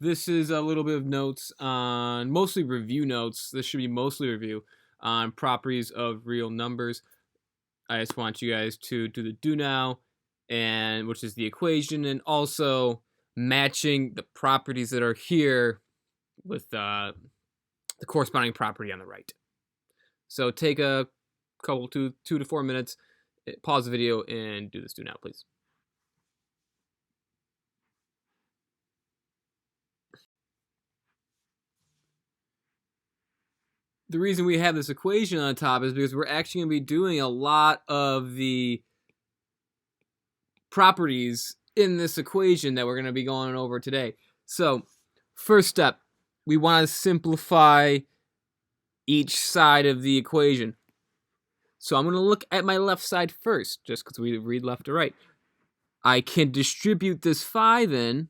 This is a little bit of notes on, mostly review notes. This should be mostly review on properties of real numbers. I just want you guys to do the do now, and which is the equation, and also matching the properties that are here with the corresponding property on the right. So take a couple 2 to 4 minutes, pause the video, and do this do now, please. The reason we have this equation on top is because we're actually going to be doing a lot of the properties in this equation that we're going to be going over today. So, first step, we want to simplify each side of the equation. So I'm going to look at my left side first, just because we read left to right. I can distribute this 5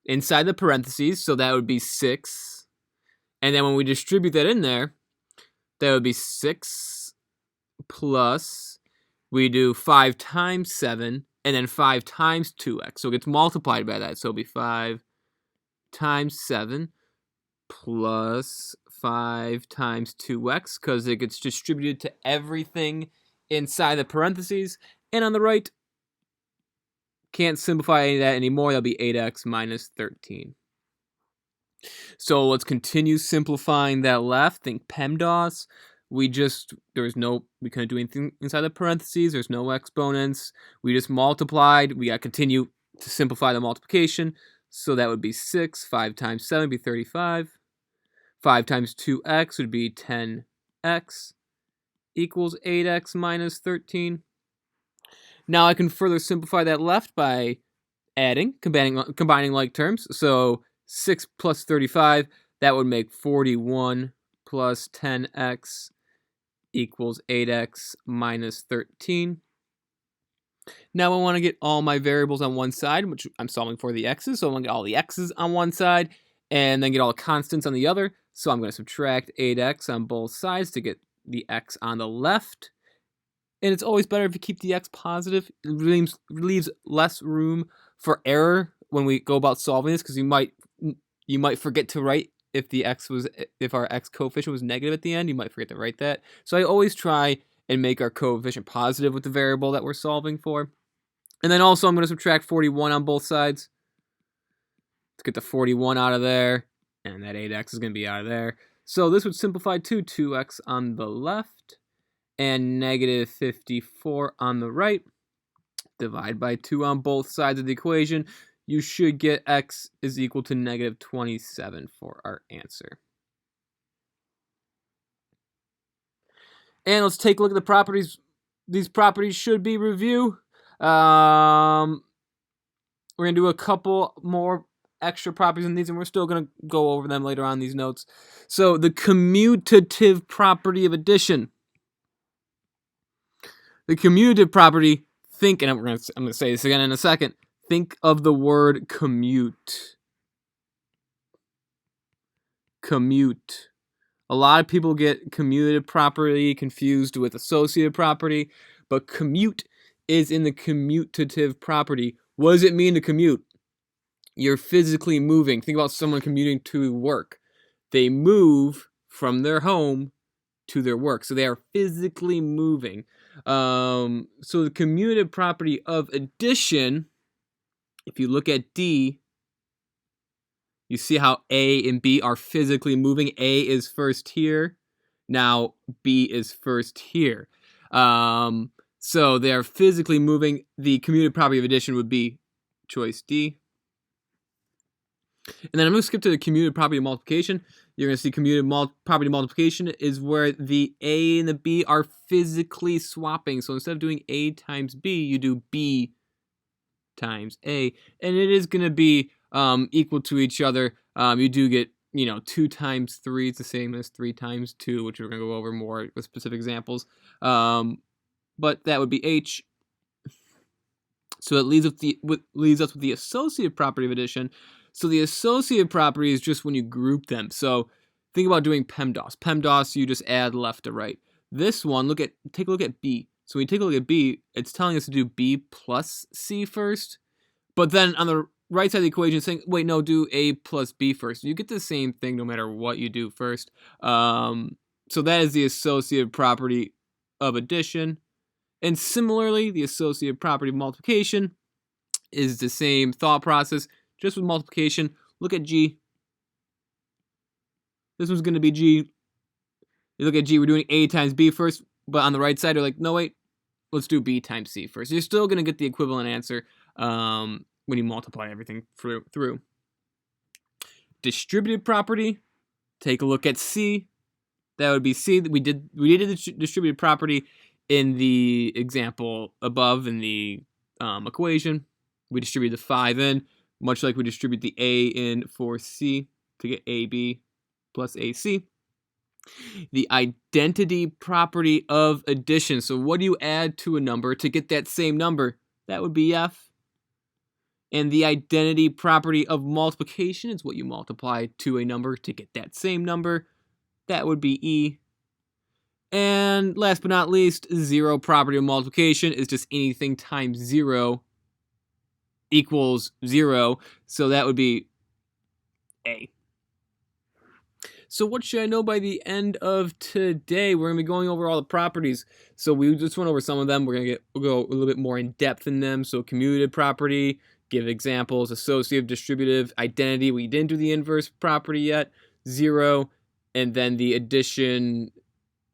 inside the parentheses, so that would be 6. And then when we distribute that in there, that would be 6 plus, we do 5 times 7, and then 5 times 2x. So it gets multiplied by that. So it'll be 5 times 7 plus 5 times 2x, because it gets distributed to everything inside the parentheses. And on the right, can't simplify any of that anymore. That'll be 8x minus 13. So let's continue simplifying that left. Think PEMDAS. We couldn't do anything inside the parentheses. There's no exponents. We just multiplied. We got to continue to simplify the multiplication. So that would be 6. 5 times 7 would be 35. 5 times 2x would be 10x equals 8x minus 13. Now I can further simplify that left by combining like terms. So 6 plus 35, that would make 41 plus 10x equals 8x minus 13. Now I want to get all my variables on one side, which I'm solving for the x's. So I want to get all the x's on one side and then get all the constants on the other. So I'm going to subtract 8x on both sides to get the x on the left. And it's always better if you keep the x positive. It leaves less room for error when we go about solving this, because you might forget to write if our x coefficient was negative at the end. You might forget to write that. So I always try and make our coefficient positive with the variable that we're solving for. And then also I'm going to subtract 41 on both sides. Let's get the 41 out of there, and that 8x is going to be out of there. So this would simplify to 2x on the left and negative 54 on the right. Divide by 2 on both sides of the equation. You should get x is equal to negative 27 for our answer. And let's take a look at the properties. These properties should be review. We're going to do a couple more extra properties in these, and we're still going to go over them later on in these notes. So the commutative property of addition. The commutative property, and I'm going to say this again in a second, think of the word commute. Commute. A lot of people get commutative property confused with associative property, but commute is in the commutative property. What does it mean to commute? You're physically moving. Think about someone commuting to work. They move from their home to their work. So they are physically moving. So the commutative property of addition, if you look at D, you see how A and B are physically moving. A is first here. Now B is first here. So they are physically moving. The commutative property of addition would be choice D. And then I'm going to skip to the commutative property of multiplication. You're going to see commutative property of multiplication is where the A and the B are physically swapping. So instead of doing A times B, you do B times A. And it is going to be equal to each other. You do get, 2 times 3 is the same as 3 times 2, which we're going to go over more with specific examples. But that would be H. So it leaves us with the associative property of addition. So the associative property is just when you group them. So think about doing PEMDAS. PEMDAS, you just add left to right. This one, take a look at B. So when you take a look at B, it's telling us to do B plus C first. But then on right side of the equation is saying, wait, no, do A plus B first. You get the same thing no matter what you do first. So that is the associative property of addition. And similarly, the associative property of multiplication is the same thought process, just with multiplication. Look at G. This one's going to be G. You look at G, we're doing A times B first, but on the right side, you're like, no, wait, let's do B times C first. You're still going to get the equivalent answer when you multiply everything through. Distributive property, take a look at C. That would be C. We did the distributive property in the example above in the equation. We distribute the 5 in, much like we distribute the A in for C to get AB plus AC. The identity property of addition. So what do you add to a number to get that same number? That would be F. And the identity property of multiplication is what you multiply to a number to get that same number. That would be E. And last but not least, zero property of multiplication is just anything times 0 equals 0. So that would be A. So what should I know by the end of today? We're going to be going over all the properties. So we just went over some of them. We'll go a little bit more in depth in them. So commutative property, give examples, associative, distributive, identity. We didn't do the inverse property yet, 0, and then the addition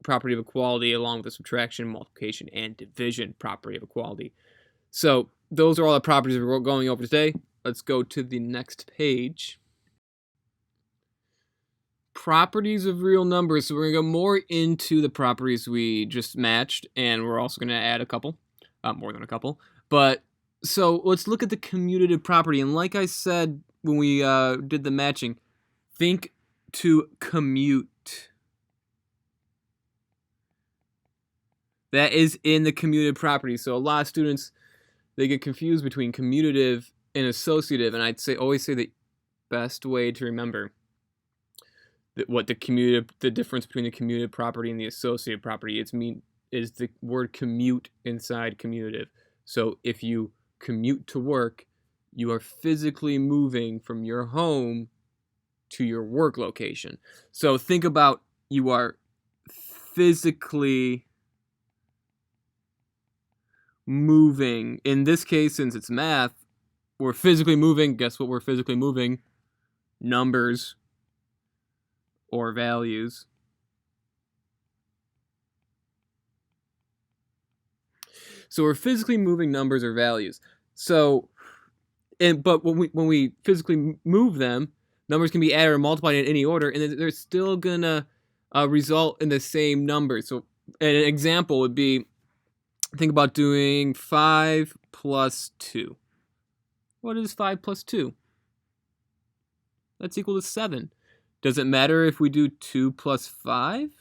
property of equality along with the subtraction, multiplication, and division property of equality. So those are all the properties we're going over today. Let's go to the next page. Properties of real numbers. So we're going to go more into the properties we just matched, and we're also going to add a couple, more than a couple. But so let's look at the commutative property. And like I said when we did the matching, think to commute. That is in the commutative property. So a lot of students, they get confused between commutative and associative, and I'd always say the best way to remember what the difference between the commutative property and the associative property is the word commute inside commutative. So if you commute to work, you are physically moving from your home to your work location. So think about you are physically moving. In this case, since it's math, we're physically moving. Guess what we're physically moving? Numbers or values. So we're physically moving numbers or values. So, but when we physically move them, numbers can be added or multiplied in any order, and they're still gonna result in the same number. So an example would be, think about doing 5 plus 2. What is 5 plus 2? That's equal to 7. Does it matter if we do 2 plus 5?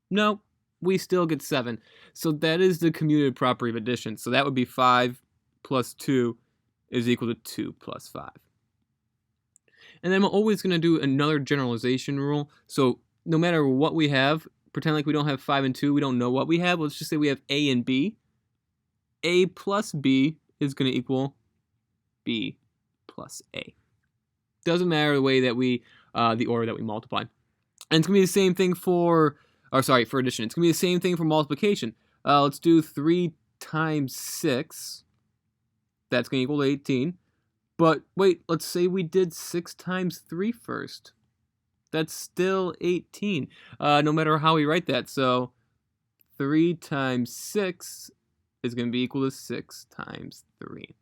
No, we still get 7. So that is the commutative property of addition. So that would be 5 plus 2 is equal to 2 plus 5. And then I'm always going to do another generalization rule. So no matter what we have, pretend like we don't have 5 and 2. We don't know what we have. Let's just say we have A and B. A plus B is going to equal B plus A. Doesn't matter the way that the order that we multiply. And it's going to be the same thing for addition. It's going to be the same thing for multiplication. Let's do 3 times 6. That's going to equal to 18. But wait, let's say we did 6 times 3 first. That's still 18, no matter how we write that. So 3 times 6 is going to be equal to 6 times 3.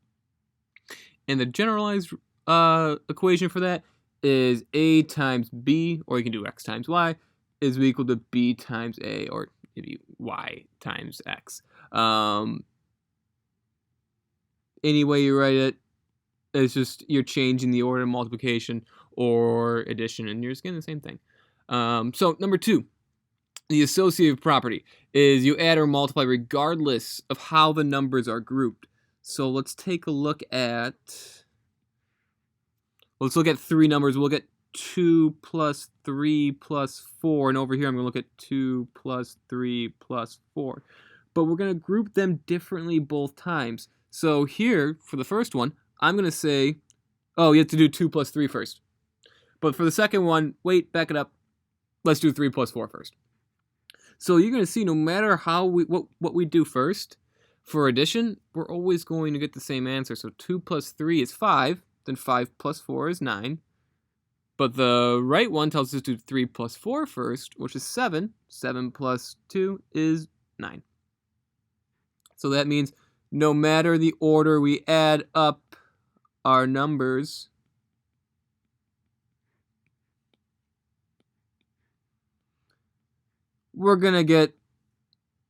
And the generalized equation for that is A times B, or you can do X times Y, is equal to B times A, or maybe Y times X. Any way you write it, it's just you're changing the order of multiplication or addition, and you're just getting the same thing. So number 2, the associative property is you add or multiply regardless of how the numbers are grouped. So let's take a look at... Let's look at 3 numbers. We'll look at 2 plus 3 plus 4. And over here, I'm going to look at 2 plus 3 plus 4. But we're going to group them differently both times. So here, for the first one, I'm going to say, oh, you have to do 2 plus 3 first. But for the second one, wait, back it up. Let's do 3 plus 4 first. So you're going to see no matter how what we do first, for addition, we're always going to get the same answer. So 2 plus 3 is 5, then 5 plus 4 is 9. But the right one tells us to do 3 plus 4 first, which is 7. 7 plus 2 is 9. So that means no matter the order we add up our numbers, we're going to get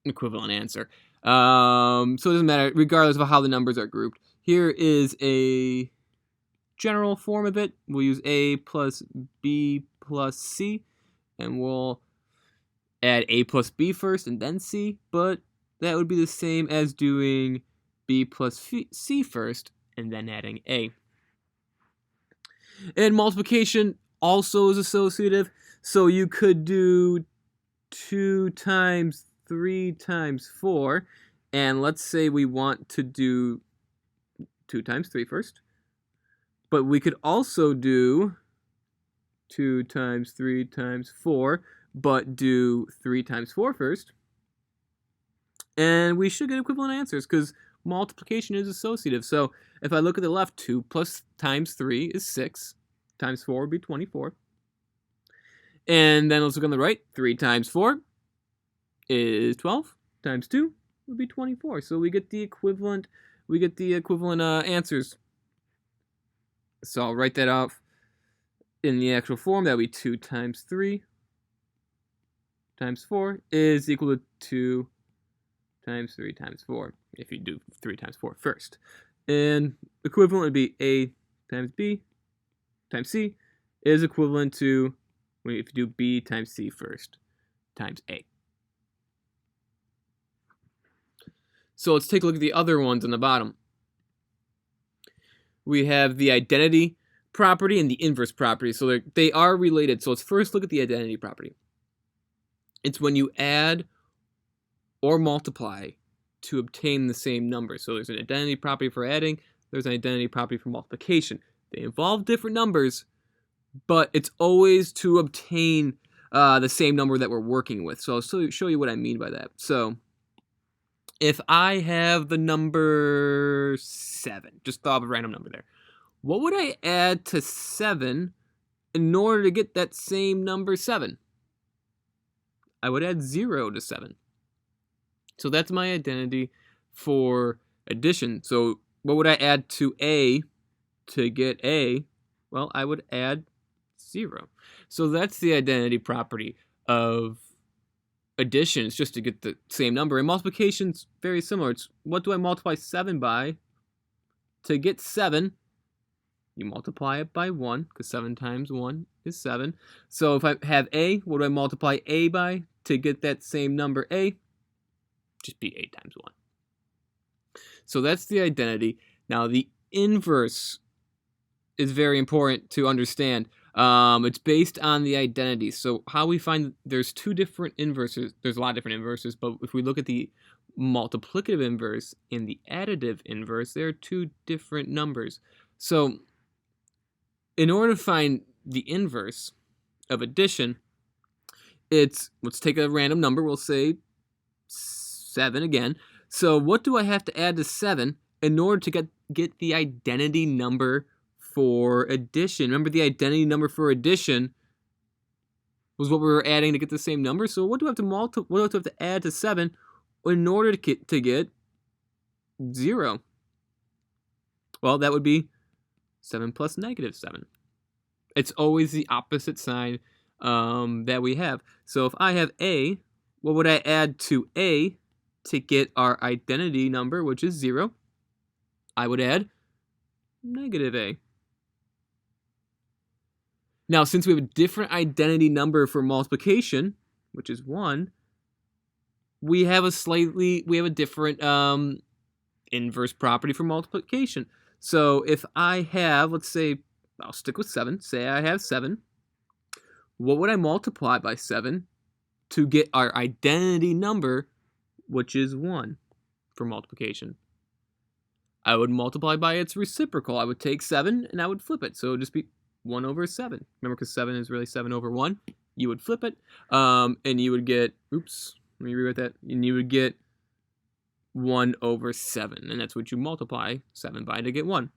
an equivalent answer. So it doesn't matter, regardless of how the numbers are grouped. Here is a general form of it. We'll use A plus B plus C, and we'll add A plus B first and then C, but that would be the same as doing B plus C first and then adding A. And multiplication also is associative, so you could do 2 times 3 times 4, and let's say we want to do 2 times 3 first, but we could also do 2 times 3 times 4, but do 3 times 4 first, and we should get equivalent answers because multiplication is associative. So if I look at the left, 2 plus times 3 is 6, times 4 would be 24. And then let's look on the right, 3 times 4 is 12, times 2 would be 24. So we get the equivalent answers. So I'll write that off in the actual form. That would be 2 times 3 times 4 is equal to 2 times 3 times 4, if you do 3 times 4 first. And equivalent would be A times B times C is equivalent to, if you do B times C first, times A. So let's take a look at the other ones on the bottom. We have the identity property and the inverse property. So they are related. So let's first look at the identity property. It's when you add or multiply to obtain the same number. So there's an identity property for adding, there's an identity property for multiplication. They involve different numbers, but it's always to obtain the same number that we're working with. So I'll show you what I mean by that. So if I have the number 7, just throw up a random number there, what would I add to 7 in order to get that same number 7? I would add 0 to 7. So that's my identity for addition. So what would I add to A to get A? Well, I would add 0. So that's the identity property of addition. It's just to get the same number. And multiplication's very similar. It's what do I multiply 7 by? To get 7, you multiply it by 1, because 7 times 1 is 7. So if I have A, what do I multiply A by to get that same number A? Just be 8 times 1. So that's the identity. Now the inverse is very important to understand. It's based on the identity. So how we find there's 2 different inverses. There's a lot of different inverses, but if we look at the multiplicative inverse and the additive inverse, there are 2 different numbers. So in order to find the inverse of addition, let's take a random number. We'll say 7 again. So what do I have to add to 7 in order to get the identity number for addition? Remember, the identity number for addition was what we were adding to get the same number. So what do I have to what do I have to add to 7 in order to get 0? Well, that would be 7 plus negative 7. It's always the opposite sign that we have. So if I have A, what would I add to A to get our identity number, which is 0? I would add negative A. Now, since we have a different identity number for multiplication, which is 1, we have a different inverse property for multiplication. So if I have, let's say, I'll stick with 7. Say I have 7. What would I multiply by 7 to get our identity number, which is 1 for multiplication? I would multiply by its reciprocal. I would take 7 and I would flip it. So it would just be 1 over 7. Remember, because 7 is really 7 over 1. You would flip it, and you would get, oops, let me rewrite that. And you would get 1 over 7. And that's what you multiply 7 by to get 1.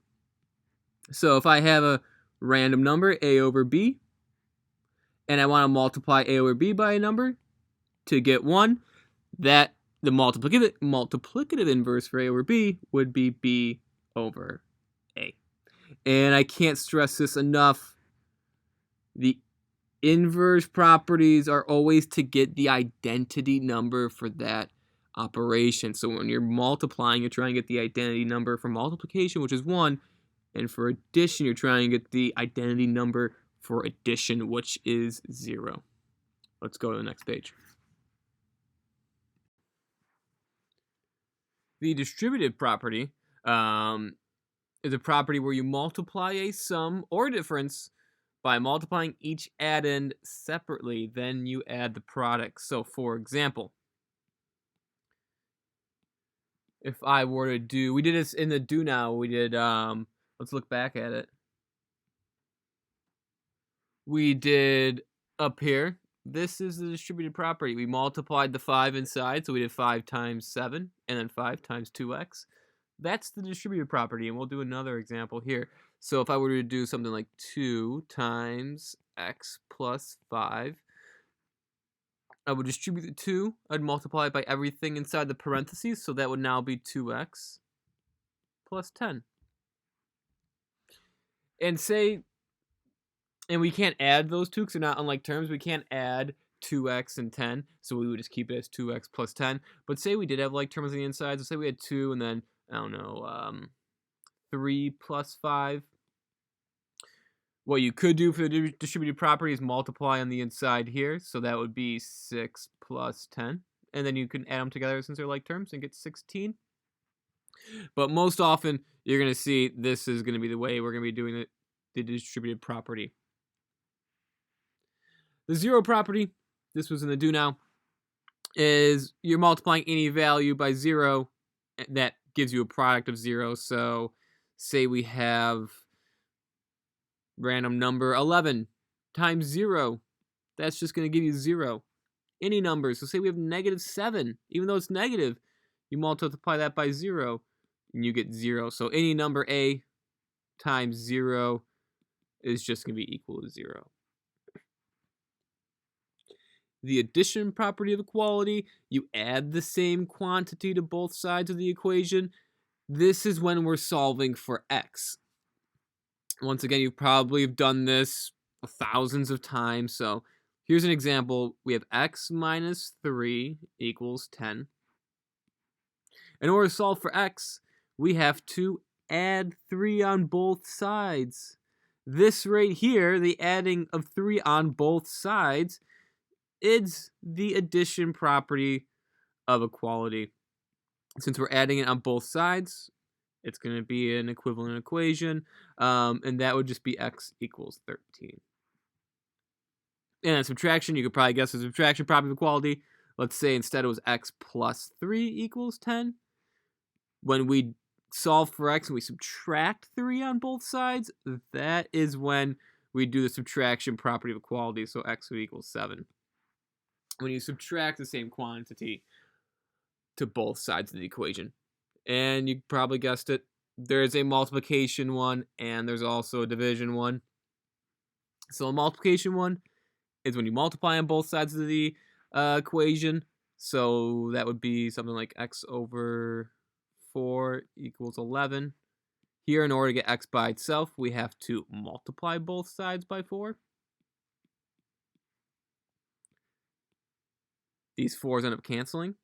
So if I have a random number, a over b, and I want to multiply a over b by a number to get 1, that the multiplicative inverse for a over b would be b over a. And I can't stress this enough. The inverse properties are always to get the identity number for that operation. So when you're multiplying, you're trying to get the identity number for multiplication, which is 1. And for addition, you're trying to get the identity number for addition, which is 0. Let's go to the next page. The distributive property is a property where you multiply a sum or difference by multiplying each addend separately. Then you add the product. So, for example, if I were to do, we did this in the do now. We did, let's look back at it. We did up here. This is the distributed property. We multiplied the 5 inside, so we did 5 times 7, and then 5 times 2x. That's the distributed property, and we'll do another example here. So if I were to do something like 2 times x plus 5, I would distribute the 2. I'd multiply it by everything inside the parentheses, so that would now be 2x plus 10. And we can't add those two because they're not unlike terms. We can't add 2x and 10, so we would just keep it as 2x plus 10. But say we did have like terms on the inside, so say we had 2 and then, I don't know, 3 plus 5. What you could do for the distributed property is multiply on the inside here, so that would be 6 plus 10. And then you can add them together since they're like terms and get 16. But most often, you're going to see this is going to be the way we're going to be doing the distributed property. The zero property, this was in the do now, is you're multiplying any value by 0 that gives you a product of 0. So say we have random number 11 times 0. That's just going to give you 0. Any number, so say we have negative 7. Even though it's negative, you multiply that by 0 and you get 0. So any number a times 0 is just going to be equal to 0. The addition property of equality, you add the same quantity to both sides of the equation. This is when we're solving for x. Once again, you probably have done this thousands of times. So here's an example. We have x minus 3 equals 10. In order to solve for x, we have to add 3 on both sides. This right here, the adding of 3 on both sides, is the addition property of equality. Since we're adding it on both sides, it's going to be an equivalent equation, and that would just be x equals 13. And then subtraction, you could probably guess the subtraction property of equality. Let's say instead it was x plus 3 equals 10. When we solve for x and we subtract 3 on both sides, that is when we do the subtraction property of equality, so x would equal 7. When you subtract the same quantity to both sides of the equation. And you probably guessed it, there's a multiplication one and there's also a division one. So a multiplication one is when you multiply on both sides of the equation. So that would be something like x over 4 equals 11. Here, in order to get x by itself, we have to multiply both sides by 4. These 4's end up canceling.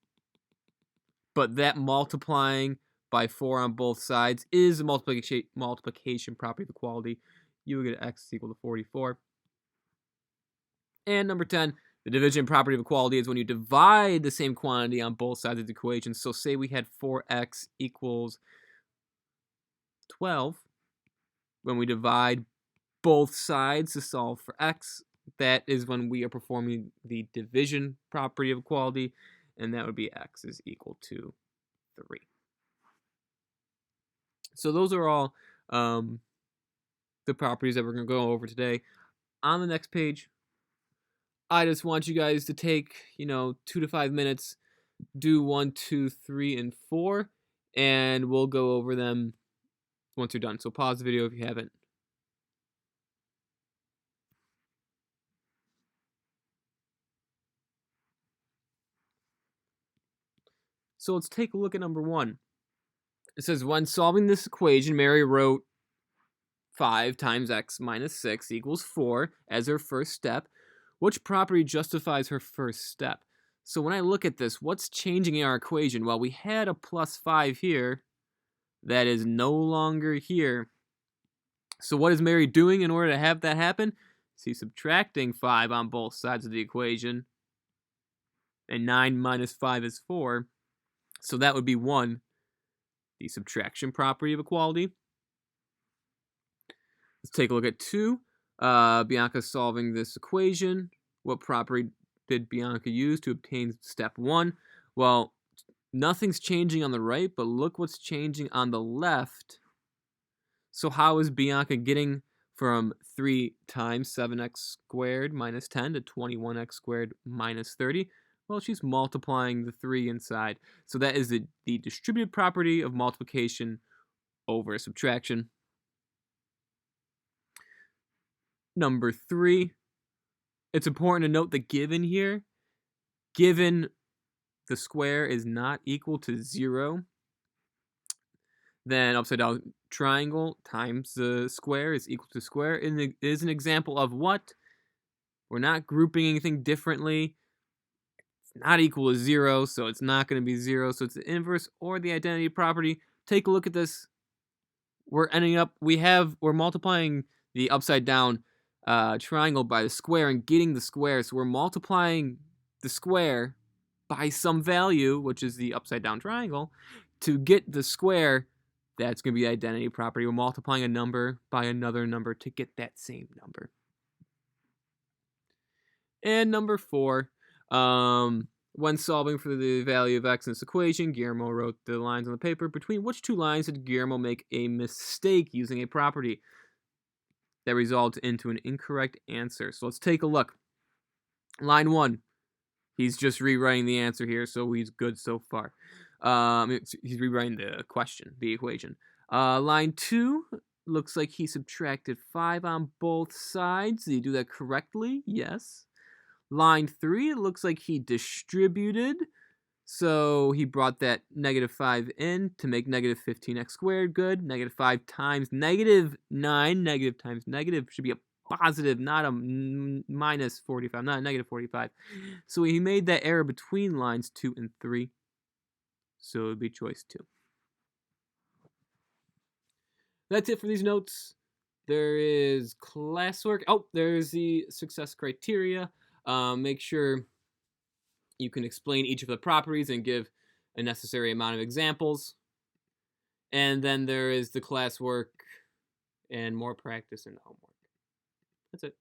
But that multiplying by 4 on both sides is a multiplication property of equality. You will get x equal to 44. And number 10, the division property of equality is when you divide the same quantity on both sides of the equation. So say we had 4x equals 12. When we divide both sides to solve for x, that is when we are performing the division property of equality, and that would be x is equal to 3. So those are all the properties that we're going to go over today. On the next page, I just want you guys to take, 2 to 5 minutes, do 1, 2, 3, and 4, and we'll go over them once you're done. So pause the video if you haven't. So let's take a look at number 1. It says, when solving this equation, Mary wrote 5 times x minus 6 equals 4 as her first step. Which property justifies her first step? So when I look at this, what's changing in our equation? Well, we had a plus 5 here that is no longer here. So what is Mary doing in order to have that happen? She's subtracting 5 on both sides of the equation. And 9 minus 5 is 4. So that would be 1, the subtraction property of equality. Let's take a look at 2. Bianca's solving this equation. What property did Bianca use to obtain step 1? Well, nothing's changing on the right, but look what's changing on the left. So how is Bianca getting from 3 times 7x squared minus 10 to 21x squared minus 30? Well, she's multiplying the 3 inside. So that is the distributive property of multiplication over subtraction. Number 3, it's important to note the given here. Given the square is not equal to 0, then upside down triangle times the square is equal to square. It is an example of what? We're not grouping anything differently. It's not equal to 0, so it's not going to be 0. So it's the inverse or the identity property. Take a look at this. We're multiplying the upside down triangle by the square and getting the square. So we're multiplying the square by some value, which is the upside down triangle, to get the square. That's going to be the identity property. We're multiplying a number by another number to get that same number. And number 4, when solving for the value of x in this equation, Guillermo wrote the lines on the paper. Between which 2 lines did Guillermo make a mistake using a property that results into an incorrect answer? So let's take a look. Line 1, he's just rewriting the answer here, so he's good so far. He's rewriting the question, the equation. Line 2, looks like he subtracted 5 on both sides. Did he do that correctly? Yes. Line 3, it looks like he distributed. So he brought that negative 5 in to make negative 15x squared. Good. Negative 5 times negative 9. Negative times negative should be a positive, not a minus 45, not a negative 45. So he made that error between lines 2 and 3. So it would be choice 2. That's it for these notes. There is classwork. Oh, there's the success criteria. Make sure you can explain each of the properties and give a necessary amount of examples. And then there is the classwork and more practice in the homework. That's it.